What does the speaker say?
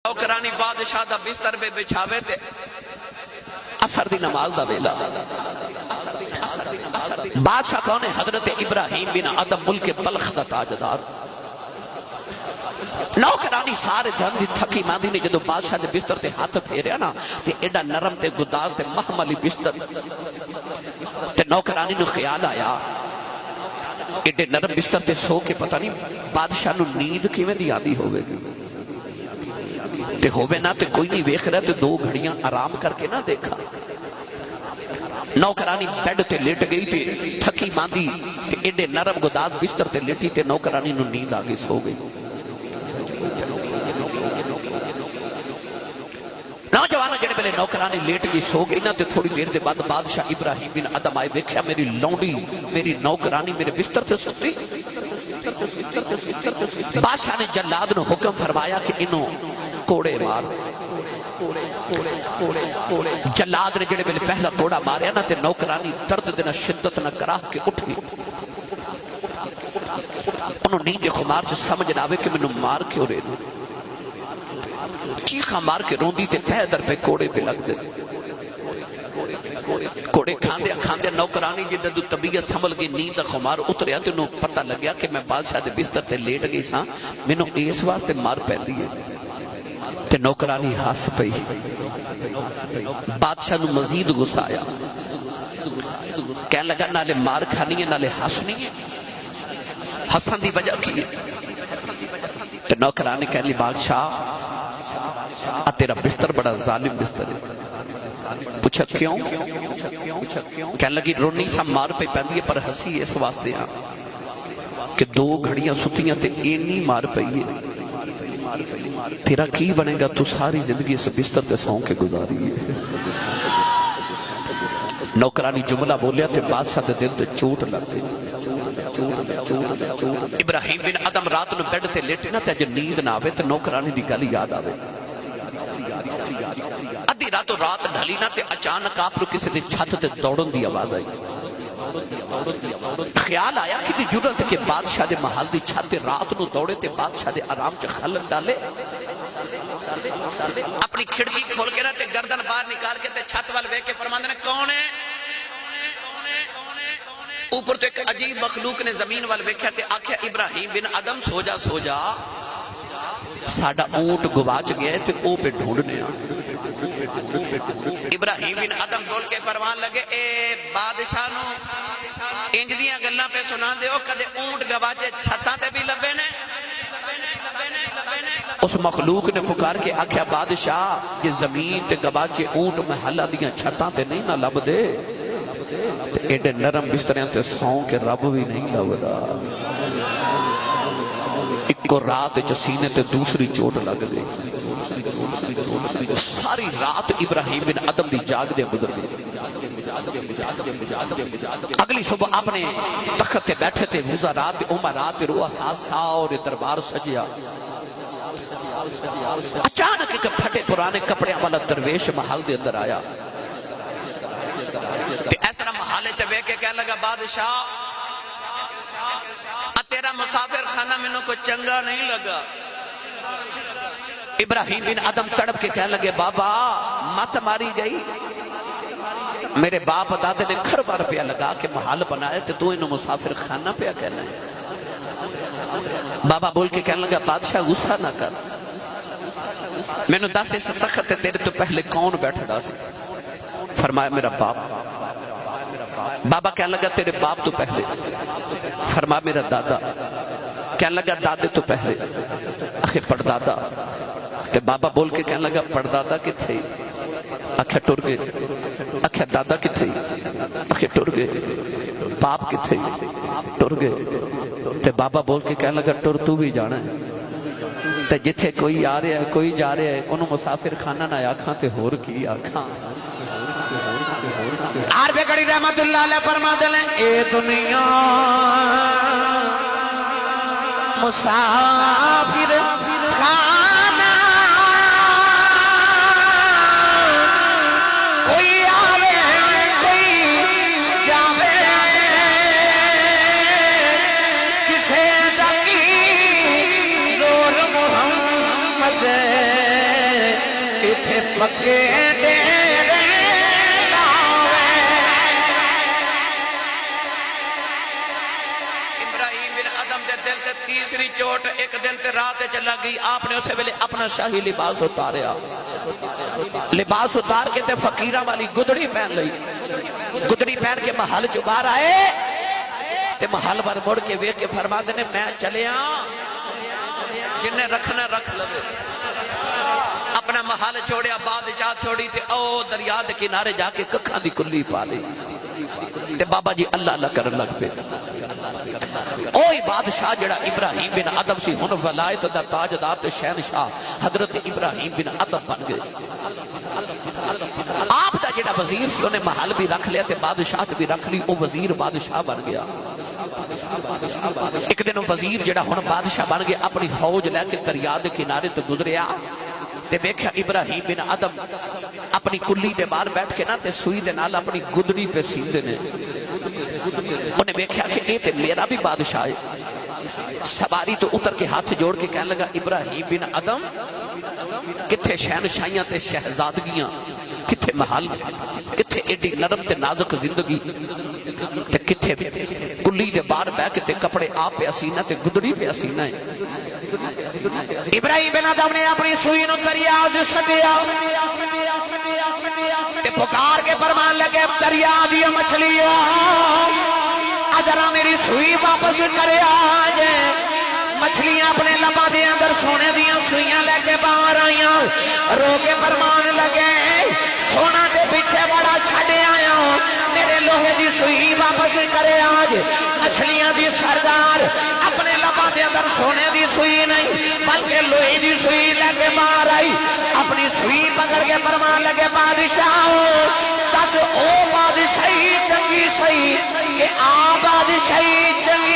نوکرانی بادشاہ دا بستر پہ بچھاوے تے اثر دی نماز دا ویلا بادشاہ کون ہے؟ حضرت ابراہیم بن ادم ملک بلخ دا تاجدار نوکرانی سارے دھن دی تھکی ماندی نے جدو بادشاہ دے بستر تے ہاتھ پھیریا نا تے ایڈا نرم تے گداز تے محملی بستر تے نوکرانی نو خیال آیا ایڈے نرم بستر تے سو کے پتہ نہیں بادشاہ نو نیند کی میں دی آدھی ہوئے گی تے ہوئے نا تے کوئی نہیں ویکھ رہا تے دو گھڑیاں آرام کر کے نہ دیکھا نوکرانی بیڈ تے لیٹ گئی تے تھکی ماندی تے ایڈے نرم گداز بستر تے لیٹی تے نوکرانی نو نیند آگے سو گئی نوجوانہ جڑے پہلے نوکرانی لیٹ گئی سو گئی نا تے تھوڑی دیر دے بعد بادشاہ ابراہیم بن ادم آئے ویکھیا میری لونڈی میری نوکرانی میرے بستر تے ستی بادشاہ نے جلاد نو حکم فرمایا کہ انہوں کوڑے مار جلاد نے جڑے پہلے پہلا کوڑا ماریا نا تے نوکرانی درد دینا شدت نہ کراہ کے اٹھ گئی انہوں نیند خمار سے سمجھ نہ آوے کہ میں نے مار کیوں رہے چیخا مار کے روندی تے پہ در پہ کوڑے پہ لگ دے کوڑے کھاندیا نوکرانی جدہ دو طبیعت سنبھل گئی نیند خمار اتریا تو انہوں پتہ لگیا کہ میں بادشاہ دے بستر تے لیٹ گئی ساں میں نے اس واسطے مار پہ دی تے نوکرانی ہاس پئی بادشاہ نو مزید غصہ آیا کہنے لگا نالے مار کھانی ہے نالے ہسنی ہے حسن دی وجہ کی تے نوکرانی کہنے لی بادشاہ تیرا بستر بڑا ظالم بستر ہے پوچھا کیوں کہنے لگی رونی سا مار پہ پہندی ہے پر ہسی اس واسطے ہاں کہ دو گھڑیاں ستیاں تے اینی مار پئی ہے تیرا کی بنے گا تو ساری زندگی اس بستر تے سون کے گزاری ہے نوکرانی جملہ بولیا تے بادشاہ تے دل تے چوٹ لگ دی ابراہیم بن ادم رات نو بیڈ تے لیٹے نا تے جو نیند نہ آوے تے نوکرانی دی گل یاد آوے ادھی راتوں رات ڈھلی نا تے اچانک آپ لوگ کسی دے چھت تے دوڑن دی آواز آئی خیال آیا کہ دی جرت کے بادشاہ دے محل دی چھت رات نو دوڑے تے بادشاہ دے آرام چا خلن ڈالے اپنی کھڑکی کھول کے نا تے گردن باہر نکال کے تے چھت وال وے کے فرماندے نے کون ہے اوپر تو ایک عجیب مخلوق نے زمین وال ویکھیا تے آکھیا ابراہیم بن ادم سو جا ساڑا اونٹ گواچ گیا ہے تے او پہ ڈھونڈنے ابراہیم بن ادم بول کے فرمان لگے اے بادشاہ نو انج دیاں گلاں پہ سنا دے او کدے اونٹ گواچے چھتاں تے بھی لبے نے اس مخلوق نے پکار کے آکھیا بادشاہ یہ زمین تے گواچے اونٹ محلہ دیاں چھتاں تے نہیں نہ لب دے ایڈے نرم بستریاں تے سون کے رب بھی نہیں لبدا ایک کو رات جو سینے تے دوسری چوٹ لگ دے ساری رات ابراہیم بن ادم دی جاگ دے گزر گئے اگلی صبح آپ نے تخت تے بیٹھے تھے وزا رات دے عمر رات دے روح ساس ساور دربار سجیا اچانک ایک پھٹے پرانے کپڑے والا درویش محل دے اندر آیا تے ایسا محالے چبے کے کہنے لگا بادشاہ تیرا مسافر خانہ میں کو چنگا نہیں لگا ابراہیم بن ادم تڑپ کے کہنے لگے بابا مت ماری گئی میرے باپ دادے نے کھربا روپیہ لگا کے محال بنائے تو انہوں مسافر خانہ پہ کہنا ہے بابا بول کے کہنے لگا بادشاہ غصہ نہ کر میں نے دس اس تخت تیرے تو پہلے کون بیٹھا دا سی فرمایا میرا باپ بابا کہنے لگا تیرے باپ تو پہلے فرمایا میرا دادا کہنے لگا دادے تو پہلے آخر پردادا کہ بابا بول کے کہنے لگا پردادا کی تھے آخر ٹر گئے آخر دادا کی تھے آخر ٹر گئے باپ کی تھے ٹر گئے تے بابا بول کے کہنے لگا ٹر تو بھی جانا ہے تے جتھے کوئی آ رہا ہے کوئی جا رہا ہے انہوں مسافر خانہ نہ آکھاں تے ہور کی آکھاں عارف گڑی رحمت اللہ علیہ فرما دلیں اے دنیا مسافر خانہ کوئی آوے کوئی جاوے کسے زکی زور محمد پھر پکے ڈیرے لاوے۔ ابراہیم بن ادم دے دل تے تیسری چوٹ ایک دن تے رات چلا گئی۔ آپ نے اسے ویلے اپنا شاہی لباس اتاریا، لباس اتار کے تے فقیرہ والی گدڑی پہن لئی، گدڑی پہن کے محل چ باہر آئے تے محل پر مڑ کے ویکھ کے فرما دینے میں چلیا جنہیں رکھنا رکھ لگے۔ اپنا محل چھوڑیا، بادشاہ چھوڑی تے او دریا دے کنارے جا کے ککھاں دی کلی پا لی تے بابا جی اللہ اللہ کرن لگ پے۔ اوہی بادشاہ جڑا ابراہیم بن ادم سی ہن ولایت دا تاجدار تے شہنشاہ حضرت ابراہیم بن ادم بن گئے۔ آپ دا جڑا وزیر سی انہیں محل بھی رکھ لیا تے بادشاہت بھی رکھ لی، او وزیر بادشاہ بن گیا۔ ایک دن وزیر جڑا ہن بادشاہ بن گیا اپنی فوج لے کے دریا دے کنارے تے گزریا تے دیکھا ابراہیم بن ادم اپنی کلی دے باہر بیٹھ کے نا تے سوئی دے نال اپنی گدڑی پہ سیندے نے۔ انہیں دیکھا کہ اے تے میرا بھی بادشاہ ہے۔ سواری تو اتر کے ہاتھ جوڑ کے کہنے لگا ابراہیم بن ادم کتھے شہنشاہیاں تے شہزادگیاں، کتھے محل، کتھے ایڈی نرم تے نازک زندگی تے کتھے کلی دے باہر بیٹھ کے تے کپڑے آپ پہ اسینہ تے گدڑی پہ اسینہ ہے۔ ابراہیم بن ادم نے اپنی سوئی نو دریا جو سٹیا تے پکار کے فرمان لگے دریا دی مچھلیاں اجرا میری سوئی واپس کرے آجے۔ مچھلیاں اپنے لبا دے اندر سونے دیاں سوئیاں لے کے باہر آئیاں، رو کے فرمان لگے سونا دے پیچھے بڑا چھڑے آیا، میرے لوہے دی سوئی واپس کرے آج۔ مچھلیاں دی سردار اپنے لبا دے اندر سونے دی سوئی نہیں بلکہ لوہے دی سوئی لے کے باہر آئی، اپنی سوئی پکڑ کے فرمان لگے بادشاہ دس او بادشاہی چنگی سہی کہ آ بادشاہی چنگی